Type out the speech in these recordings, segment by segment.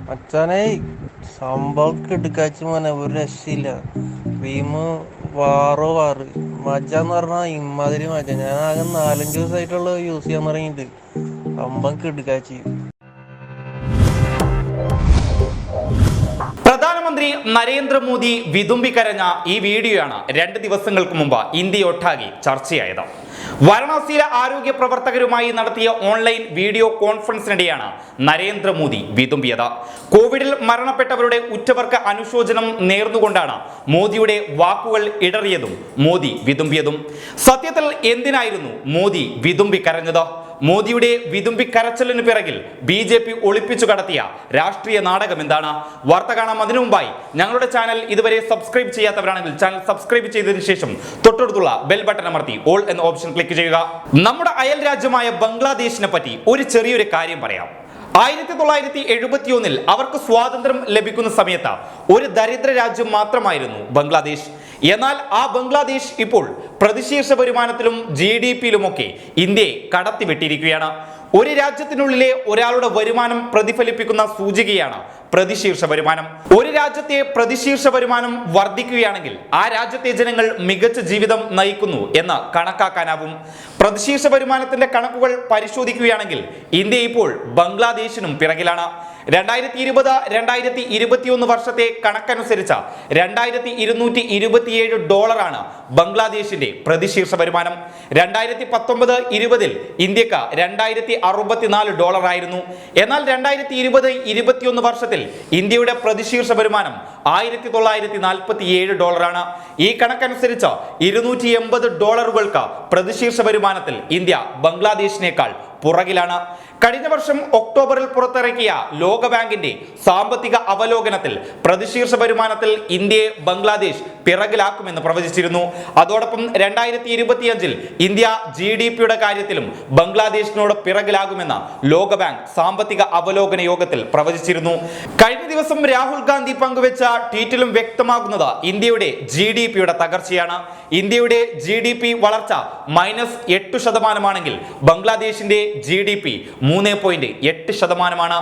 മച്ചാനെ സംഭവം എടുക്കാച്ച മോനെ ഒരു രക്ഷയില്ല. ഭീമ് വാറ് മജാന്ന് പറഞ്ഞാ ഇമ്മാതിരി മജ. ഞാൻ ആകെ 4-5 ദിവസമായിട്ടുള്ള യൂസ് ചെയ്യാൻ തുടങ്ങിയിട്ട്. സംഭവം എടുക്കാച്ച്. പ്രധാനമന്ത്രി നരേന്ദ്രമോദി വിതുമ്പിക്കരഞ്ഞ ഈ വീഡിയോയാണ് 2 ദിവസങ്ങൾക്ക് മുമ്പ് ഇന്ത്യയൊട്ടാകെ ചർച്ചയായത്. വാരണാസിയിലെ ആരോഗ്യ പ്രവർത്തകരുമായി നടത്തിയ ഓൺലൈൻ വീഡിയോ കോൺഫറൻസിനിടെയാണ് നരേന്ദ്രമോദി വിതുമ്പിയത്. കോവിഡിൽ മരണപ്പെട്ടവരുടെ ഉറ്റവർക്ക് അനുശോചനം നേർന്നുകൊണ്ടാണ് മോദിയുടെ വാക്കുകൾ ഇടറിയതും മോദി വിതുമ്പിയതും. സത്യത്തിൽ എന്തിനായിരുന്നു മോദി വിതുമ്പിക്കരഞ്ഞത്? മോദിയുടെ വിതുമ്പിക്കരച്ചിലിന് പിറകിൽ BJP ഒളിപ്പിച്ചു കടത്തിയ രാഷ്ട്രീയ നാടകം എന്താണ്? വാർത്ത കാണാം. അതിനു മുമ്പായി ഞങ്ങളുടെ ചാനൽ ഇതുവരെ സബ്സ്ക്രൈബ് ചെയ്യാത്തവരാണെങ്കിൽ ചാനൽ സബ്സ്ക്രൈബ് ചെയ്തതിനു ശേഷം തൊട്ടടുത്തുള്ള ബെൽ ബട്ടൺ അമർത്തി ഓൾ എന്ന ഓപ്ഷൻ ക്ലിക്ക് ചെയ്യുക. നമ്മുടെ അയൽ രാജ്യമായ ബംഗ്ലാദേശിനെ പറ്റി ഒരു ചെറിയൊരു കാര്യം പറയാം. 1971 അവർക്ക് സ്വാതന്ത്ര്യം ലഭിക്കുന്ന സമയത്ത് ഒരു ദരിദ്ര രാജ്യം മാത്രമായിരുന്നു ബംഗ്ലാദേശ്. എന്നാൽ ആ ബംഗ്ലാദേശ് ഇപ്പോൾ പ്രതിശീർഷ വരുമാനത്തിലും GDP-യിലുമൊക്കെ ഇന്ത്യയെ കടത്തിവിട്ടിരിക്കുകയാണ്. ഒരു രാജ്യത്തിനുള്ളിലെ ഒരാളുടെ വരുമാനം പ്രതിഫലിപ്പിക്കുന്ന സൂചികയാണ് പ്രതിശീർഷ വരുമാനം. ഒരു രാജ്യത്തെ പ്രതിശീർഷ വരുമാനം വർദ്ധിക്കുകയാണെങ്കിൽ ആ രാജ്യത്തെ ജനങ്ങൾ മികച്ച ജീവിതം നയിക്കുന്നു എന്ന് കണക്കാക്കാനാവും. പ്രതിശീർഷ വരുമാനത്തിന്റെ കണക്കുകൾ പരിശോധിക്കുകയാണെങ്കിൽ ഇന്ത്യ ഇപ്പോൾ ബംഗ്ലാദേശിനും പിറകിലാണ്. 2020-2021 വർഷത്തെ കണക്കനുസരിച്ച് $2227 ബംഗ്ലാദേശിന്റെ പ്രതിശീർഷ വരുമാനം. 2019-20 ഇന്ത്യക്ക് $2064 ആയിരുന്നു. എന്നാൽ 2020-21 വർഷത്തിൽ ഇന്ത്യയുടെ പ്രതിശീർഷ വരുമാനം $1947 ഈ കണക്കനുസരിച്ച് $280 പ്രതിശീർഷ വരുമാനത്തിൽ ഇന്ത്യ ബംഗ്ലാദേശിനേക്കാൾ പുറകിലാണ്. കഴിഞ്ഞ വർഷം ഒക്ടോബറിൽ പുറത്തിറക്കിയ ലോകബാങ്കിന്റെ സാമ്പത്തിക അവലോകനത്തിൽ പ്രതിശീർഷ വരുമാനത്തിൽ ഇന്ത്യയെ ബംഗ്ലാദേശ് പിറകിലാക്കുമെന്ന് പ്രവചിച്ചിരുന്നു. അതോടൊപ്പം 2025 ഇന്ത്യ GDP-യുടെ കാര്യത്തിലും ബംഗ്ലാദേശിനോട് പിറകിലാകുമെന്ന് ലോകബാങ്ക് സാമ്പത്തിക അവലോകന യോഗത്തിൽ പ്രവചിച്ചിരുന്നു. കഴിഞ്ഞ ദിവസം രാഹുൽ ഗാന്ധി പങ്കുവെച്ച ട്വീറ്റിലും വ്യക്തമാകുന്നത് ഇന്ത്യയുടെ GDP-യുടെ തകർച്ചയാണ്. ഇന്ത്യയുടെ GDP വളർച്ച -8% ബംഗ്ലാദേശിന്റെ GDP 3.8%.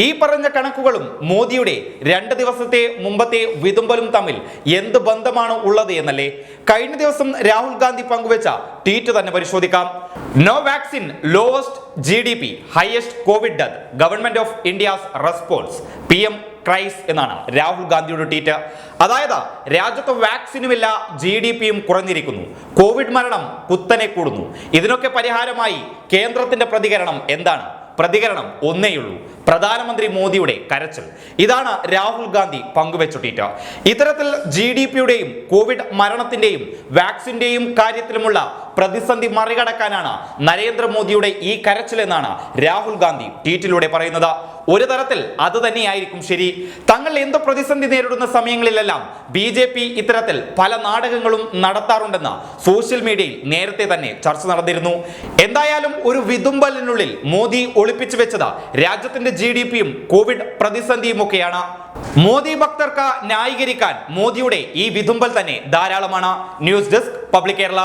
ഈ പറഞ്ഞ കണക്കുകളും മോദിയുടെ 2 ദിവസത്തെ മുമ്പത്തെ വിതുമ്പലും തമ്മിൽ എന്ത് ബന്ധമാണ് ഉള്ളത് എന്നല്ലേ? കഴിഞ്ഞ ദിവസം രാഹുൽ ഗാന്ധി പങ്കുവെച്ച ട്വീറ്റ് തന്നെ പരിശോധിക്കാം. No vaccine, lowest GDP, highest covid death, government of India's response, PM cries എന്നാണ് രാഹുൽ ഗാന്ധിയുടെ ട്വീറ്റ്. അതായത് രാജ്യത്ത് വാക്സിനുമില്ല, GDP-യും കുറഞ്ഞിരിക്കുന്നു, കോവിഡ് മരണം കുത്തനെ കൂടുന്നു. ഇതിനൊക്കെ പരിഹാരമായി കേന്ദ്രത്തിന്റെ പ്രതികരണം എന്താണ്? പ്രതികരണം ഒന്നേയുള്ളൂ, പ്രധാനമന്ത്രി മോദിയുടെ കരച്ചിൽ. ഇതാണ് രാഹുൽ ഗാന്ധി പങ്കുവെച്ച ട്വീറ്റ്. ഇത്തരത്തിൽ GDP-യുടെയും കോവിഡ് മരണത്തിന്റെയും വാക്സിന്റെയും കാര്യത്തിലുമുള്ള പ്രതിസന്ധി മറികടക്കാനാണ് നരേന്ദ്രമോദിയുടെ ഈ കരച്ചിൽ എന്നാണ് രാഹുൽ ഗാന്ധി ട്വീറ്റിലൂടെ പറയുന്നത്. ഒരു തരത്തിൽ അത് തന്നെയായിരിക്കും ശരി. തങ്ങൾ എന്ത് പ്രതിസന്ധി നേരിടുന്ന സമയങ്ങളിലെല്ലാം BJP ഇത്തരത്തിൽ പല നാടകങ്ങളും നടത്താറുണ്ടെന്ന് സോഷ്യൽ മീഡിയയിൽ നേരത്തെ തന്നെ ചർച്ച നടന്നിരുന്നു. എന്തായാലും ഒരു വിതുമ്പലിനുള്ളിൽ മോദി ഒളിപ്പിച്ചു വെച്ചത് രാജ്യത്തിന്റെ GDP-യും കോവിഡ് പ്രതിസന്ധിയും ഒക്കെയാണ്. മോദി ഭക്തർക്ക് ന്യായീകരിക്കാൻ മോദിയുടെ ഈ വിതുമ്പൽ തന്നെ ധാരാളമാണ്. News desk public Kerala.